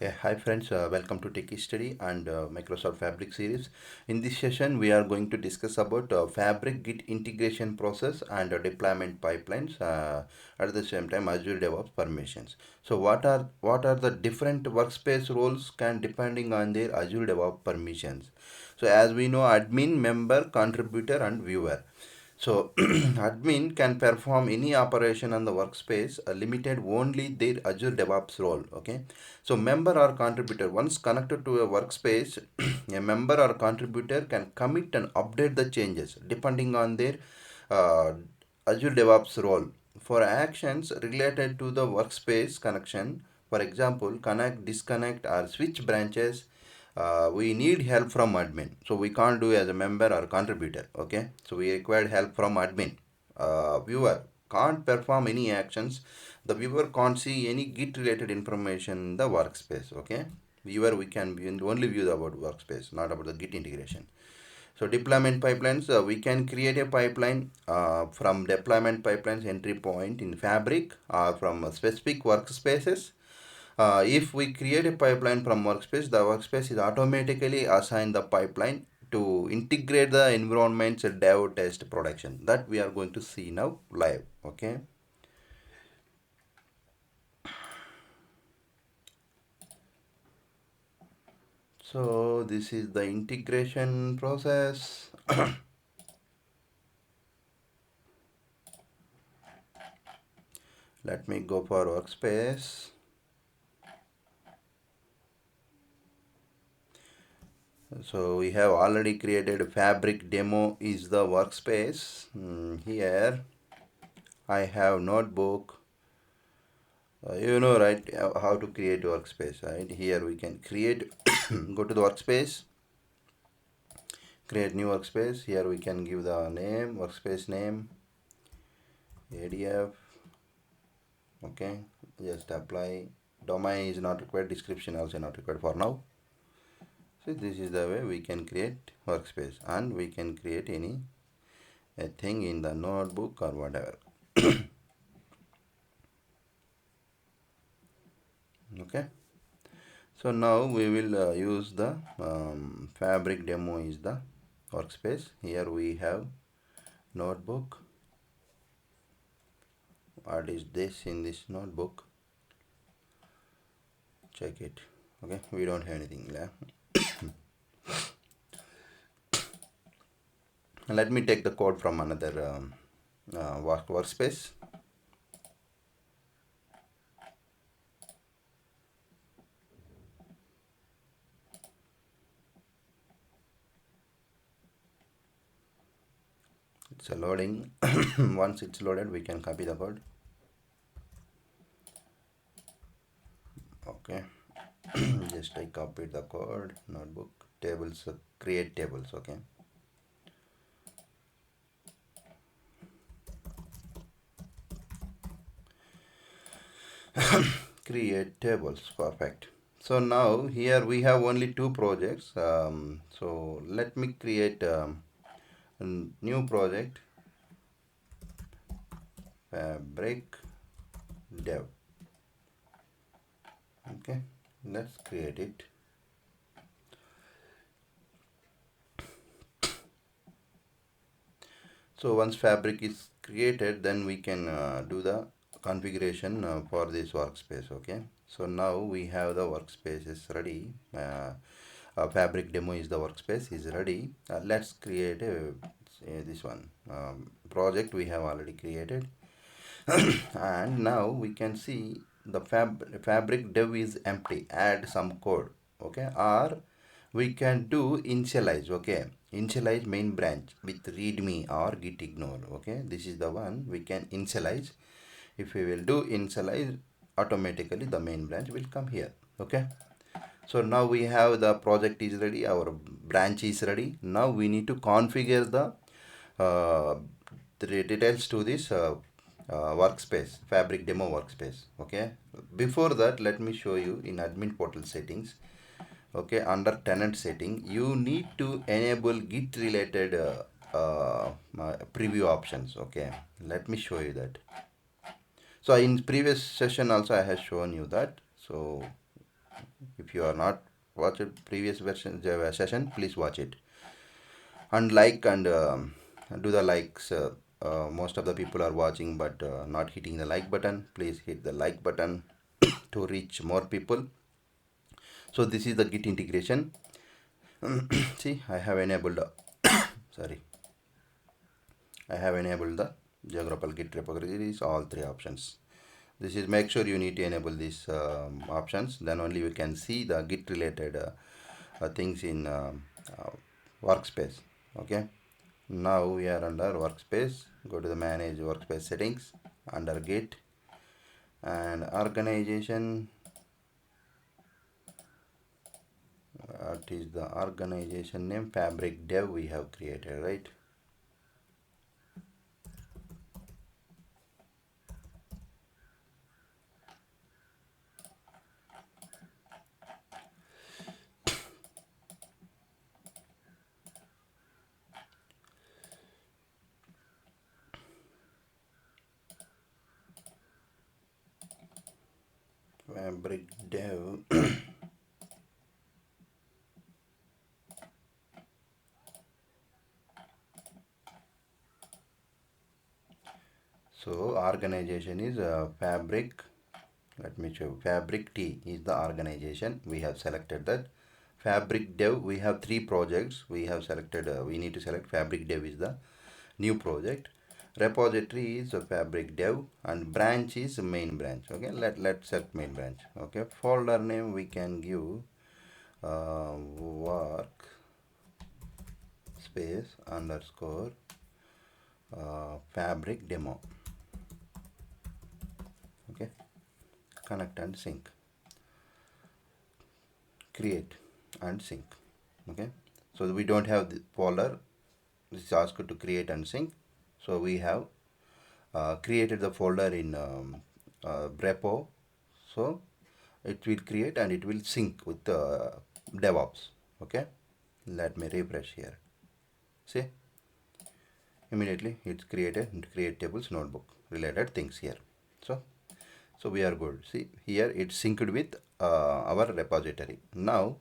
Yeah, hi friends, welcome to Techie Study and Microsoft Fabric series. In this session, we are going to discuss about Fabric Git integration process and deployment pipelines. At the same time, Azure DevOps permissions. So, what are the different workspace roles can depending on their Azure DevOps permissions? So, as we know, admin, member, contributor, and viewer. So admin can perform any operation on the workspace limited only their Azure DevOps role. Okay. So member or contributor once connected to a workspace, a member or contributor can commit and update the changes depending on their uh, Azure DevOps role. For actions related to the workspace connection, for example, connect, disconnect, or switch branches, we need help from admin, so we can't do as a member or contributor. Okay, so we required help from admin. Viewer can't perform any actions. The viewer can't see any git related information in the workspace. Okay, viewer we can only view about workspace, not about the git integration. So deployment pipelines, we can create a pipeline from deployment pipelines entry point in Fabric or from specific workspaces. If we create a pipeline from workspace, the workspace is automatically assigned the pipeline to integrate the environment's dev test production. That we are going to see now live. Okay. So this is the integration process. Let me go for workspace. So we have already created Fabric demo is the workspace. Here I have notebook. You know, right, how to create workspace, right? Here we can create, go to the workspace, create new workspace. Here we can give the name, workspace name, ADF. Okay, just apply. Domain is not required, description also not required for now. So this is the way we can create workspace, and we can create any a thing in the notebook or whatever. Okay, so now we will use the Fabric demo is the workspace. Here we have notebook. What is this in this notebook? Check it. Okay, we don't have anything there. Let me take the code from another workspace. It's a loading. Once it's loaded, we can copy the code. Okay, just I copied the code. Notebook tables, create tables. Okay. Create tables, perfect. So now here we have only two projects. So let me create a new project, Fabric Dev. Okay, let's create it. So once Fabric is created, then we can do the configuration for this workspace. Okay, so now we have the workspace is ready. Fabric demo is the workspace is ready. Let's create this one project we have already created. And now we can see the Fabric dev is empty. Add some code. Okay, or we can do initialize. Okay, initialize main branch with readme or git ignore. Okay, this is the one we can initialize. If we will do initialize, automatically the main branch will come here. Okay, so now we have the project is ready, our branch is ready. Now we need to configure uh, the details to this workspace, Fabric demo workspace. Okay, before that, let me show you in admin portal settings. Okay, under tenant setting, you need to enable git related preview options. Okay, let me show you that. So in previous session also I have shown you that. So If you are not watched previous version session, please watch it and like and do the likes. Most of the people are watching but not hitting the like button. Please hit the like button to reach more people. So this is the Git integration. See, I have enabled sorry, I have enabled the geographical Git repositories, all three options. This is, make sure you need to enable these options, then only you can see the Git related things in workspace. Okay, now we are under workspace. Go to the manage workspace settings, under Git and organization. What is the organization name? Fabric Dev we have created, right? Fabric Dev. So organization is Fabric. Let me show. Fabric T is the organization. We have selected that. Fabric Dev. We have three projects. We have selected. We need to select Fabric Dev is the new project. Repository is a Fabric Dev and branch is main branch. Okay. Let's set main branch. Okay. Folder name we can give work space underscore fabric demo. Okay, connect and sync, create and sync. Okay, so we don't have the folder. This is asked to create and sync. So we have created the folder in repo. So it will create and it will sync with Devops. Okay, let me refresh here. See, immediately it's created and create tables notebook related things here. So we are good. See here it's synced with our repository. Now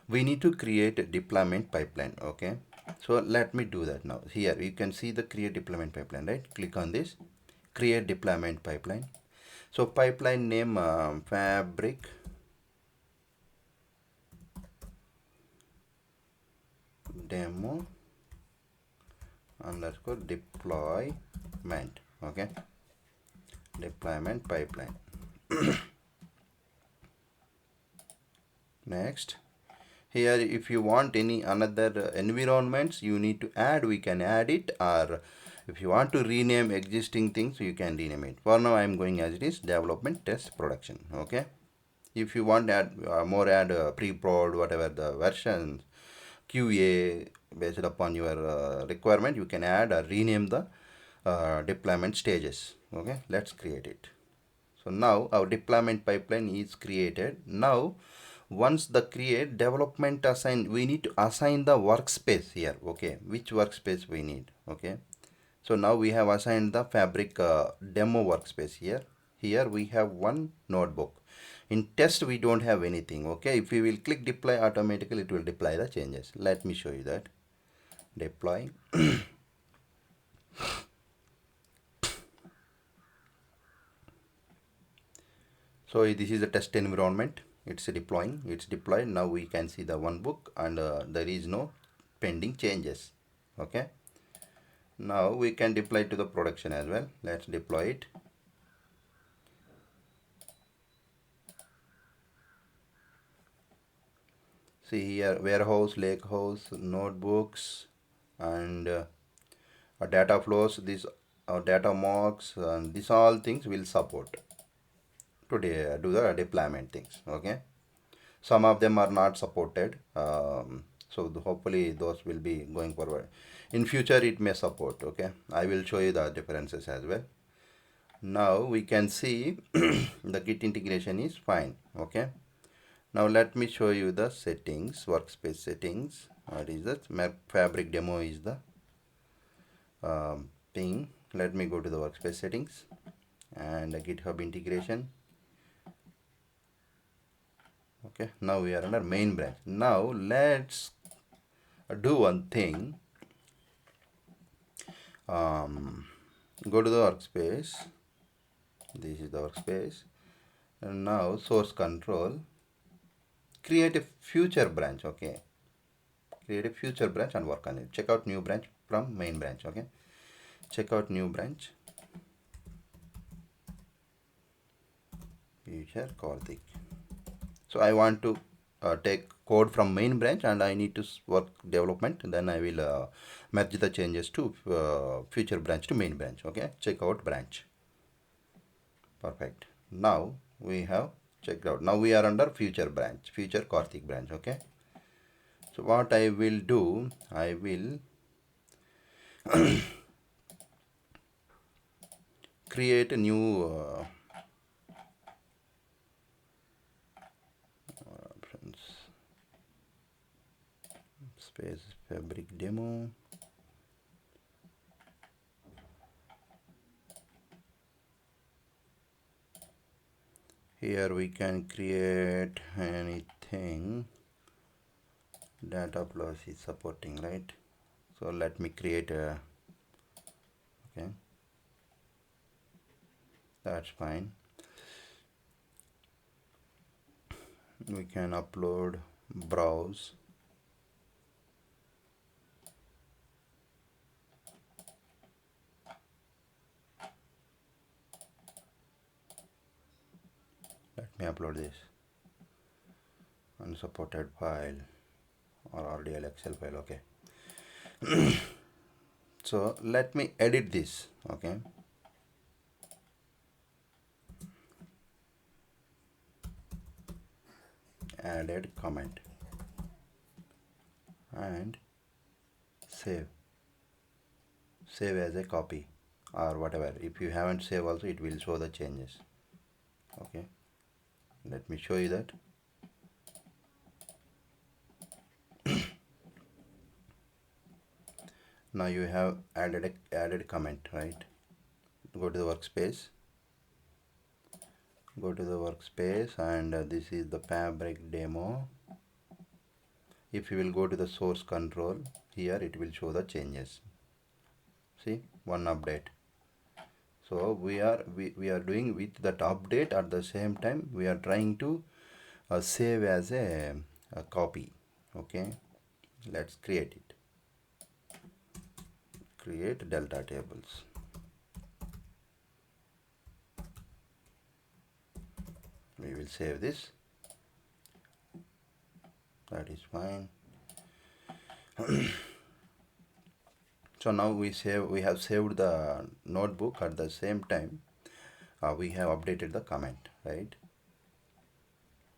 we need to create a deployment pipeline. Okay, so let me do that now. Here you can see the create deployment pipeline, right? Click on this, create deployment pipeline. So pipeline name fabric demo underscore deployment. Okay, deployment pipeline. Next, here if you want any another environments you need to add, we can add it, or if you want to rename existing things you can rename it. For now I am going as it is, development, test, production. Okay, if you want add more, add pre-prod, whatever the versions, QA, based upon your requirement you can add or rename the deployment stages. Okay, let's create it. So now our deployment pipeline is created. Now once the create development assign, we need to assign the workspace here. Okay, which workspace we need. Okay, so now we have assigned the fabric demo workspace here. Here we have one notebook. In test we don't have anything. Okay, if we will click deploy, automatically it will deploy the changes. Let me show you that. Deploy. So this is the test environment. It's deploying. It's deployed. Now we can see the one book and there is no pending changes. Okay, now we can deploy to the production as well. Let's deploy it. See here, warehouse, lakehouse, notebooks, and data flows. These data mocks, and these all things will support to do the deployment things. Okay, some of them are not supported. So hopefully those will be going forward. In future it may support. Okay, I will show you the differences as well. Now we can see the Git integration is fine. Okay, now let me show you the settings, workspace settings. What is that? Fabric demo is the thing. Let me go to the workspace settings and the GitHub integration. Okay, now we are under main branch. Now let's do one thing. Go to the workspace. This is the workspace, and now source control, create a future branch. Okay, create a future branch and work on it. Check out new branch from main branch. Okay, check out new branch, future Karthik. So I want to take code from main branch and I need to work development, then I will merge the changes to future branch to main branch. Okay, check out branch. Perfect. Now we have checked out. Now we are under future branch, future Karthik branch. Okay, so what I will do, I will create a new options, space fabric demo. Here we can create anything. Data plus is supporting, right? So let me create a, okay, that's fine. We can upload, browse, let me upload this unsupported file or RDL Excel file. Okay, so let me edit this. Okay, added comment and save as a copy or whatever. If you haven't saved also, it will show the changes. Okay, let me show you that. Now you have added comment, right? Go to the workspace, and this is the fabric demo. If you will go to the source control, here it will show the changes. See, one update. So we are doing with that update. At the same time we are trying to save as a copy. Okay, let's create it. Create delta tables. We will save this. That is fine. So now we have saved the notebook. At the same time we have updated the comment, right?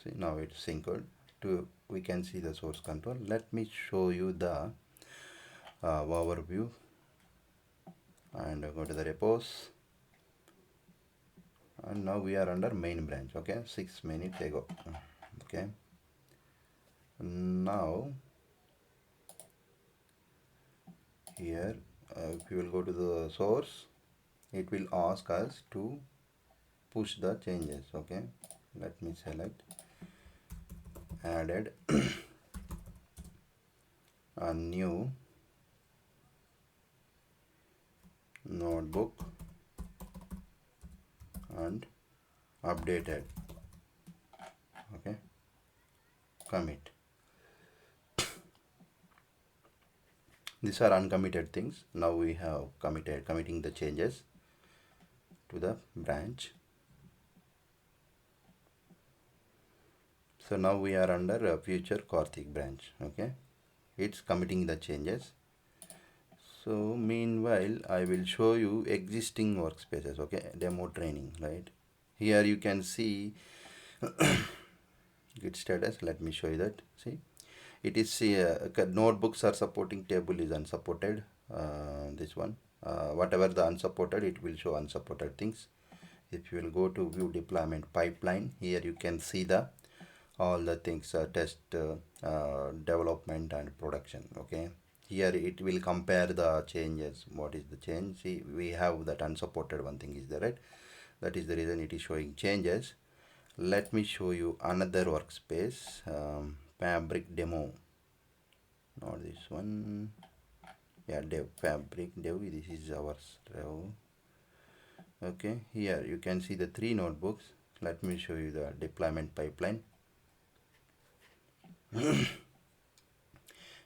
See, now it's synced to, we can see the source control. Let me show you the overview and go to the repos, and now we are under main branch. Okay, 6 minutes ago. Okay, now here if you will go to the source, it will ask us to push the changes. Okay, let me select added a new notebook and updated. Okay, commit. These are uncommitted things. Now we have committing the changes to the branch. So now we are under a future Karthik branch. Okay, it's committing the changes. So meanwhile I will show you existing workspaces. Okay, demo training, right? Here you can see git status. Let me show you that. See, it is notebooks are supporting, table is unsupported. This one, whatever the unsupported, it will show unsupported things. If you will go to view deployment pipeline, here you can see the all the things, test, development and production. Okay, here it will compare the changes. What is the change? See, we have that unsupported one thing is there, right? That is the reason it is showing changes. Let me show you another workspace, fabric demo, not this one. Yeah, dev fabric dev, this is our dev. Okay, here you can see the three notebooks. Let me show you the deployment pipeline.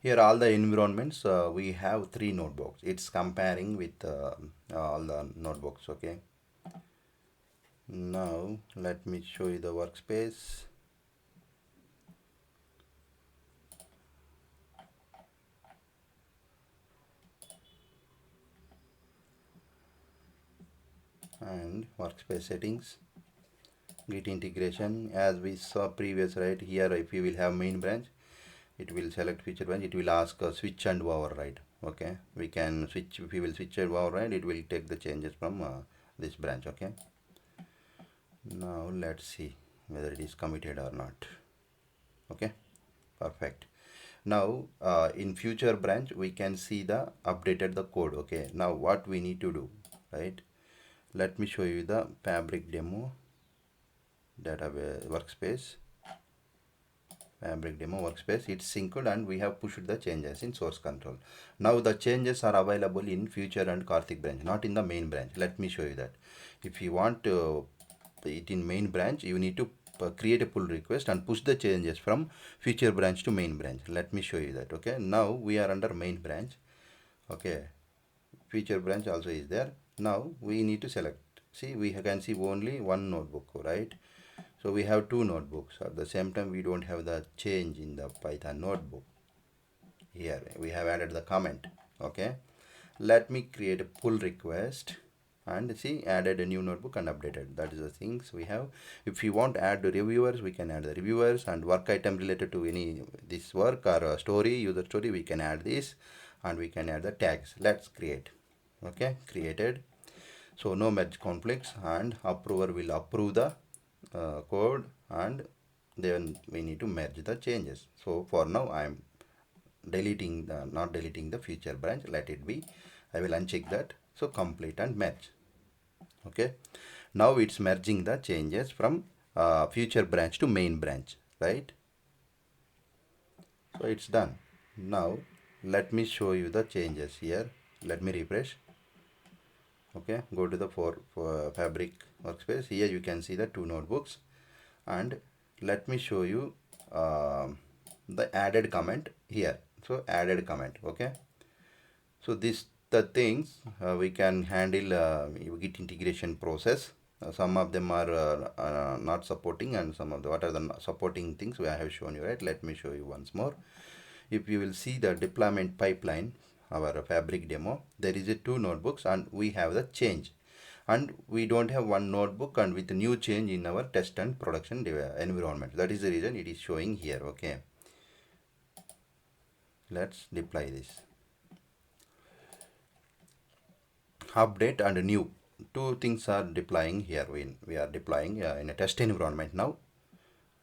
Here all the environments, we have three notebooks. It's comparing with all the notebooks. Okay, now let me show you the workspace. And workspace settings, git integration, as we saw previous, right? Here if you will have main branch, it will select feature branch, it will ask switch and override. Okay, we can switch. If we will switch and override, it will take the changes from this branch. Okay, now let's see whether it is committed or not. Okay, perfect. Now in future branch we can see the updated the code. Okay, now what we need to do, right? Let me show you the fabric demo database workspace. Fabric demo workspace, it's synced and we have pushed the changes in source control. Now the changes are available in future and Karthik branch, not in the main branch. Let me show you that. If you want it in main branch, you need to create a pull request and push the changes from future branch to main branch. Let me show you that. Okay, now we are under main branch. Okay, feature branch also is there. Now we need to select. See, we can see only one notebook, right? So we have two notebooks. At the same time, we don't have the change in the Python notebook. Here we have added the comment. Okay, let me create a pull request and see, added a new notebook and updated. That is the things we have. If you want to add the reviewers, we can add the reviewers, and work item related to any this work or a story, user story, we can add this, and we can add the tags. Let's create. Okay, created. So no merge conflicts, and approver will approve the code, and then we need to merge the changes. So for now I am deleting the, not deleting the future branch, let it be. I will uncheck that. So complete and merge. Okay, now it's merging the changes from future branch to main branch, right? So it's done. Now let me show you the changes here. Let me refresh. Okay, go to the for fabric workspace. Here you can see the two notebooks, and let me show you the added comment here. So added comment. Okay, so this the things we can handle git integration process. Some of them are not supporting, and some of the what are the supporting things I have shown you, right? Let me show you once more. If you will see the deployment pipeline, our fabric demo, there is a two notebooks and we have the change, and we don't have one notebook and with new change in our test and production environment. That is the reason it is showing here. Okay, let's deploy this. Update and new, two things are deploying here. We are deploying in a test environment now,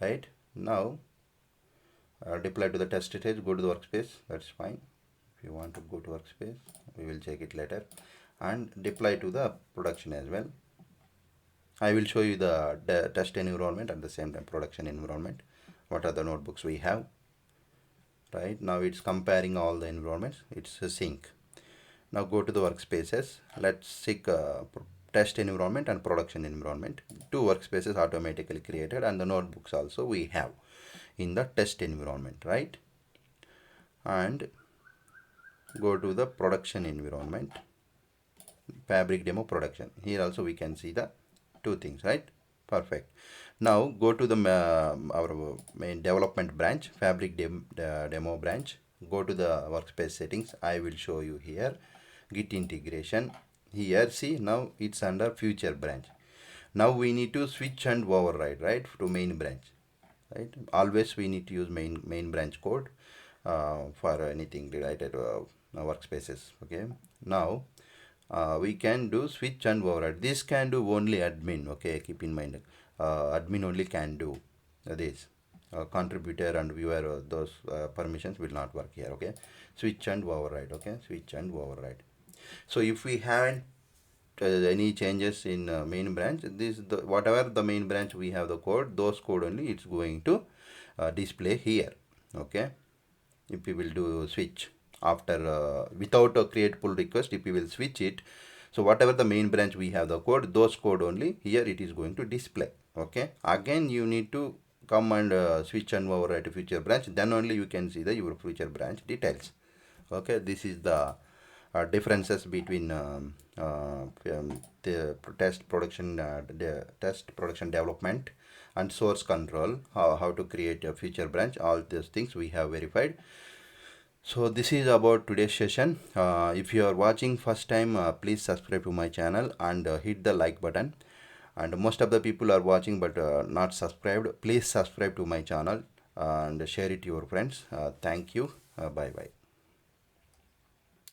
right? Now deploy to the test stage, go to the workspace. That's fine. If you want to go to workspace, we will check it later, and deploy to the production as well. I will show you the test environment and the same time production environment. What are the notebooks we have? Right now it's comparing all the environments. It's a sync. Now go to the workspaces. Let's seek test environment and production environment. Two workspaces automatically created, and the notebooks also we have in the test environment, right? And go to the production environment, fabric demo production. Here also we can see the two things, right? Perfect. Now go to the our main development branch, fabric demo branch. Go to the workspace settings. I will show you here git integration. Here see, now it's under future branch. Now we need to switch and override, right, to main branch, right? Always we need to use main branch code for anything related to workspaces. Okay, now we can do switch and override. This can do only admin. Okay, keep in mind admin only can do this. Contributor and viewer, those permissions will not work here. Okay, switch and override. Okay, switch and override. So if we haven't any changes in main branch, this the whatever the main branch we have the code, those code only it's going to display here. Okay, if we will do switch after without a create pull request, if we will switch it, so whatever the main branch we have the code, those code only here it is going to display. Okay, again you need to come and switch and override to future branch, then only you can see the your future branch details. Okay, this is the differences between the test production development and source control, how to create a future branch. All these things we have verified. So this is about today's session. If you are watching first time, please subscribe to my channel and hit the like button. And most of the people are watching but not subscribed. Please subscribe to my channel and share it to your friends. Thank you. Bye bye.